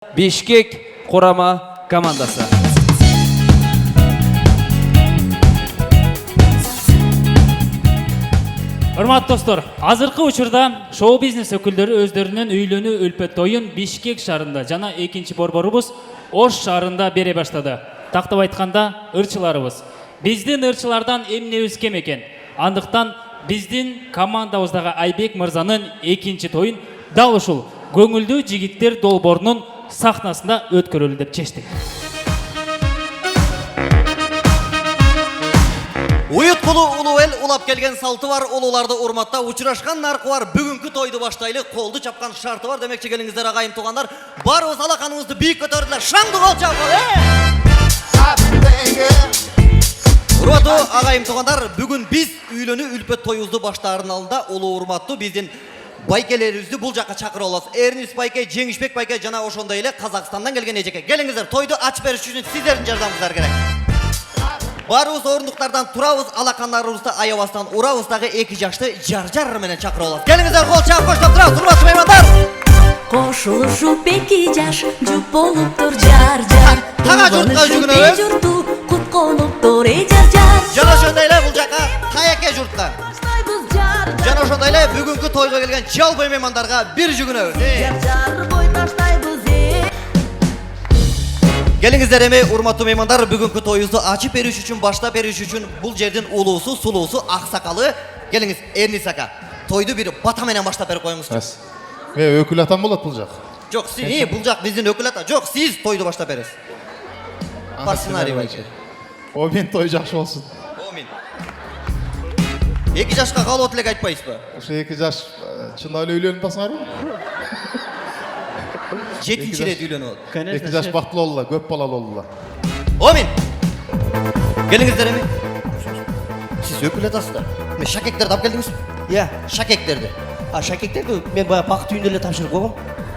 Бишкек құрама командасы. Урматтуу достор, азыркы учурда шоу-бизнес өкүлдөрү өздөрүнүн үйлөнүү үлпөт тоюн Бишкек шаарында жана экинчи борборубуз Ош шаарында бере баштады. Тактап айтканда, ырчыларыбыз. Биздин ырчылардан эмнебиз кем экен? Андыктан биздин командабыздагы Айбек мырзанын экинчи тоюн дал ушул көңүлдүү жигиттер долбоорунун сахнасында өткөрөлү деп чечтик. Уюткулу улуу эл улап келген салты бар, улууларды урматта учурашкан наркы бар. Бүгүнкү тойду баштайлы, колду чапкан шарты бар демекчи. Келиңиздер агайым туугандар. Барыбыз алаканыбызды бийик көтөрдүлөр. Шаңды кол чапкылы. Урматтуу агайым туугандар, бүгүн биз үйлөнүү үлпөт тоюбузду баштаардын алдында улуу урматтуу биздин байкелерибизди бул жакка чакырып алабыз. Эрнис байке, Жеңишбек байке жана ошондой эле Казакстандан келген эжеке. Келиңиздер, тойду ачып бериш үчүн сиздердин жардамыңыздар керек. Барыбыз орындуктардан турабыз, алакандарыбызды аябастан урабыз дагы эки жашты жар менен чакырып алабыз. Келиңиздер, кол чаап коштоп турабыз, урматтуу меймандар. Кошулушуп эки жаш, жуп болуптур жар. Тага журтка жүгүнөбүз. Журту кут конуптур жар. Жана ошондой эле бул жака таяке журтка. Жана ошондой эле бүгүнкү тойго келген жалпы меймандарга бир жүгүнөбүз. Жар бой таштайбыз. Келиңиздер эми урматтуу меймандар, бүгүнкү тоюбузду ачып бериш үчүн, баштап бериш үчүн бул жердин улуусу, сулуусу, аксакалы. Келиңиз, Эрнис ака, тойду бир бата менен баштап берип коюңузчу. Мен өкүл атам болот бул жак. Жок, сиз бул жак биздин өкүл ата. Жок, сиз тойду баштап бересиз. Бар сценарий байчы. О, мен той жакшы болсун. Амин. Эки жашка калуу тилек айтпайсызбы? Ошо эки жаш чындап эле үйлөнүп атасыңарбы? Жетинчи рет үйлөнүп атат. Эки жаш бактылуу болдула, көп балалуу болдула. Амин. Келиңиздер эми. Сиз өкүл атасыздар. Мен шакектерди алып келдиңизби? Иә, Шакектерди. шакектерді мен баягы бакыт үйүндө эле тапшырып койгом.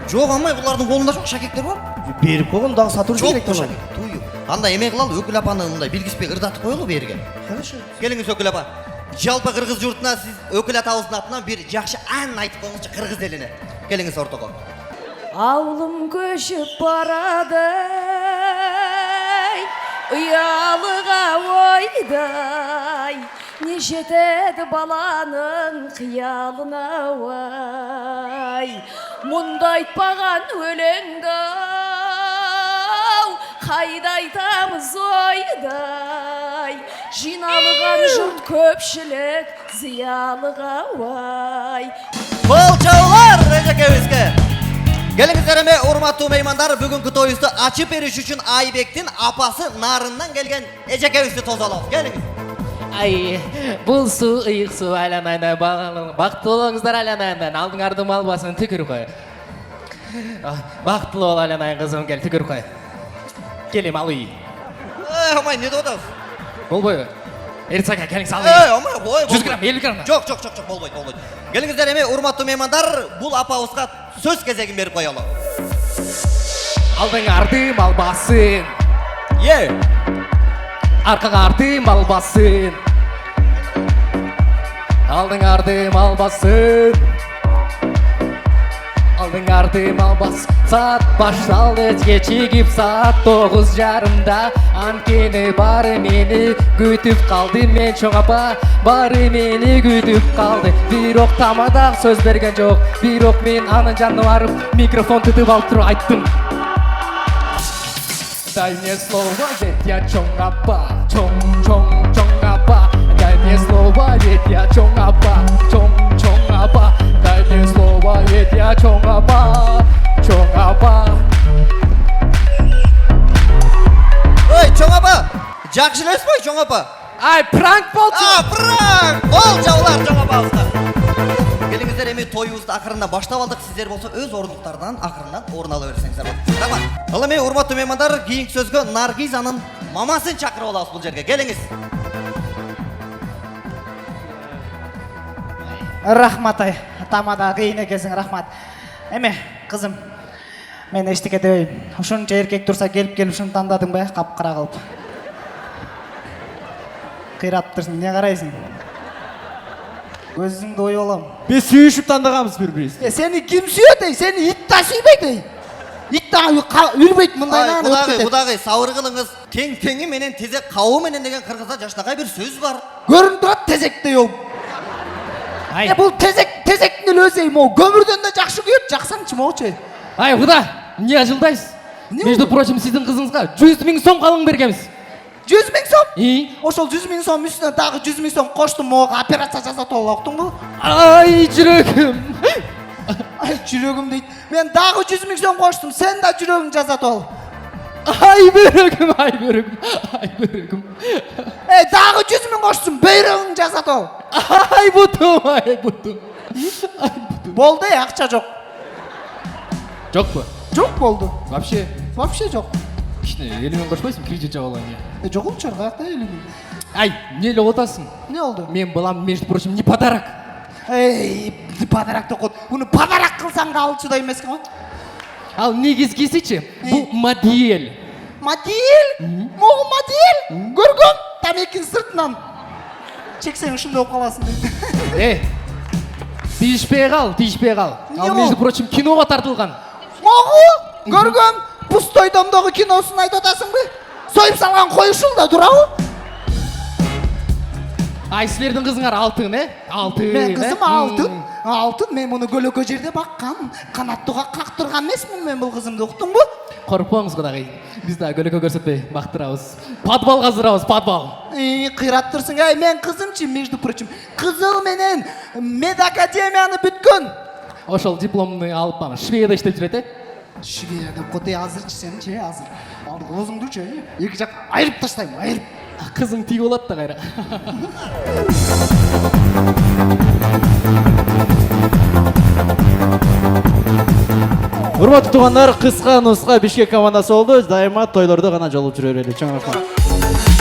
Жок, алмай, булардын колунда жок, шакектер бар. Берип койгом, дагы сатып Жок, керек шакек. Туюп. Анда эме кылалы, өкүл апаны мындай билгиспей ырдатып коелу берген. Хорошо. Келиңиз, өкүл апа. Жалпы кыргыз журтуна сиз өкүл атабыздын атынан бир жакшы ан айтып коюңузчу кыргыз элине. Келиңиз ортого. Ауылым көшіп барады, ұялыға ойдай, не жетеді баланың қиялына ой. Мұнда айтпаған өлеңді қайда айтамыз ойдай, жиналған жұрт көпшілік зиялыға ой. Кол чабуулар эжекебизге. Келиңиздер эми урматтуу меймандар, бүгүнкү тоюбузду ачып бериш үчүн Айбектин апасы Нарындан келген эжекебизди тосалабыз. Келиңиз. Ай, бул суу ыйык суу айланайна бактылуу болуңуздар айланайна, алдыңарды мал басын түкүрүп кой. Бактылуу бол айланай кызым, кел түкүрүп кой. Келем ал үй. Амай, не деп атасыз? Болбойбу? Эрцака келиң сал. Амай, бой. 100 грамм, 50 грамм. Жок, болбойт. Келиңиздер эми урматтуу меймандар, бул апабызга сөз кезегин берип коелу. Алдыңарды мал басын. Аркаңарды мал басын. Алдыңарды мал басын. Алдыңарды мал бас. Saat başladı geçigip saat 9:30'da Ankeni bari meni gütüp kaldı men çoğ apa bari meni gütüp kaldı bir ok tamada söz bergen жоқ bir ok men anın janına barıp mikrofon tutup alıp turup ayttım Дай мне слово, ведь я чоң апа, чоң апа Дай мне слово, ведь я чоң апа, чоң апа Дай мне слово, ведь я чоң апа, чоң апа Ой, чоң апа! Жакшы элес бой, чоң апа? Ай, пранк болчу! Пранк! Кол чабуулар чоң апабызга. Келиңиздер эми тоюбузду акырында баштап алдык. Сиздер болсо өз орындуктарынан акырындан орун ала берсеңиздер болот. Тамам. Ал эми урматтуу меймандар, кийинки сөзгө Наргизанын мамасын чакырып алабыз бул жерге. Келиңиз. Рахмат ай, тамада кыйын экенсиң, рахмат. Эме, кызым, мен эчтеке дебейм. Ушунча эркек турса келип ушуну тандадың ба, капкара кылып. Кыйрап турсуң, эмне карайсың? Көзүңдү оюп алам. Biz sүйüşüp tanıdığımız birbirimiz. Seni kim suyuyor dey, seni it taşıyıp dey. ит дагы үрбөйт мындайынан өтүп кетет. Кудагы сабыр кылыңыз. Тең-теңи менен тезек кабы менен деген кыргызда жаштагай бир сөз бар. Көрүнүп турат тезектей ол. Ай, Бул тезектин эле өзү могу көмүрдөн да жакшы күйөт, жаксаңчы могучу. Ай, куда? Не ажылдайсыз? Не Между болду? прочим, сиздин кызыңызга 100 000 сом калың бергенбиз. 100 000 сом? И? Ошол 100 000 сом үстүнө дагы 100 000 сом коштум, могу операция жасатып алып уктуңбу? Ай, жүрөгүм. Ай, жүрөгүм дейт. Мен дагы 100 000 сом коштум, сен да жүрөгүң жасатып ал. Ай, бөрөгүм, ай, бөрөгүм. Ай, бөрөгүм. Дагы 100 000 коштум, бөйрөгүң жасатып ал. Ай, бутум, ай, бутум. Болду, акча жок. Жокпу? Жок болду. Вообще Жок. кичине элимен кошпойсуң, кредит жаап алайын. Жокулчу каякта элиң. Ай, эмне эле отасың? Не болду? Мен балам, между прочим, не подарок. Подарок токот. Буну подарок кылсаң да ал чыдай эмеске го. Ал негизгисичи, бул модель. Модель? Могу модель? Көргөм тамекинин сыртынан. Чексең ушундай болуп каласың дейт. Тийишпей кал. Эмне Ал, ол? между прочим, киного тартылган. Могу? Көргөм. Пустой домдогу киносун айтып атасыңбы? Союп салган кой ушул да турабы? Ай, силердин кызыңар алтын, Алтын. Мен кызым алтын. Алтын, мен муну көлөкө жерде баккам. Канаттыга кактырган эмесмин мен бул кызымды, уктуңбу? Коркпоңуз кудагай. Биз да көлөкө көрсөтпөй бактырабыз. Подвал каздырабыз, подвал. Кыйрап турсуң, мен кызымчы, между прочим, кызыл менен медакадемияны бүткөн. Ошол дипломду алып ана Шведияда иштеп жүрөт, Шведия деп коте азырчы сенчи азыр. Оозуңдучу, эки жак айырып таштайм, айырып. Кызың тиги болот да кайра. Урматтуу туугандар, кыска нуска Бишкек командасы болду. Дайыма тойлордо гана жолуп жүрө берели. Чоң рахмат.